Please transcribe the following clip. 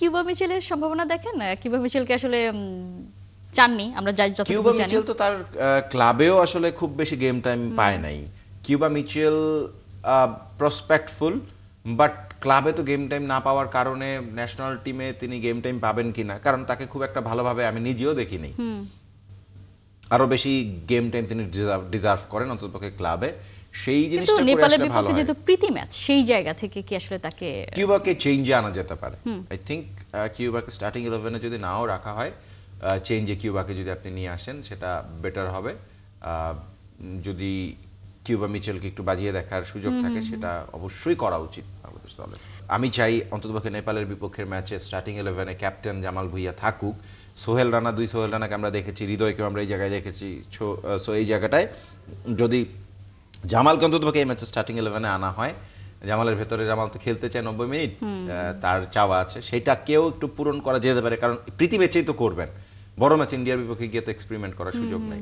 Cuba মিচেলের সম্ভাবনা দেখেন? Cuba মিচেলকে আসলে চাননি, আমরা যতটুকু কিউবা জানি। মিচেল তো তার ক্লাবেও আসলে খুব বেশি গেম টাইম পায় নাই। কিউবা মিচেল প্রসপেক্টফুল, বাট ক্লাবে তো গেম টাইম না পাওয়ার কারণে ন্যাশনাল টিমে তিনি গেম টাইম পাবেন কিনা, কারণ তাকে খুব একটা ভালোভাবে আমি নিজেও দেখিনি। আরো বেশি গেম টাইম তিনি ডিজার্ভ করেন অন্ততপক্ষে ক্লাবে, সেই কিন্তু জিনিসটা করে নেপালের আসলে ভালো বিপক্ষে হয়। যেহেতু প্রীতি ম্যাচ, সেই জায়গা থেকে কি আসলে তাকে কিউবাকে চেঞ্জে আনা যেতে পারে। আই থিঙ্ক কিউবাকে স্টার্টিং 11-এ যদি নাও রাখা হয়, চেঞ্জে কিউবাকে যদি আপনি নিয়ে আসেন সেটা বেটার হবে। যদি কিউবা মিচেলকে একটু বাজিয়ে দেখার সুযোগ থাকে সেটা অবশ্যই করা উচিত বাংলাদেশ দলের। আমি চাই অন্ততপক্ষে নেপালের বিপক্ষের ম্যাচে স্টার্টিং 11-এ ক্যাপ্টেন জামাল ভুঁইয়া থাকুক। সোহেল রানা, সোহেল রানাকে আমরা দেখেছি, হৃদয়কেও আমরা এই জায়গায় দেখেছি। সো এই জায়গাটায় যদি জামালকে অন্ততপক্ষে এই ম্যাচে স্টার্টিং 11-এ আনা হয়, জামালের ভেতরে জামাল তো খেলতে চায় 90 মিনিট, তার চাওয়া আছে, সেটাকেও একটু পূরণ করা যেতে পারে। কারণ প্রীতি ম্যাচেই তো করবেন, বড় ম্যাচ ইন্ডিয়ার বিপক্ষে গিয়ে তো এক্সপেরিমেন্ট করার সুযোগ নেই।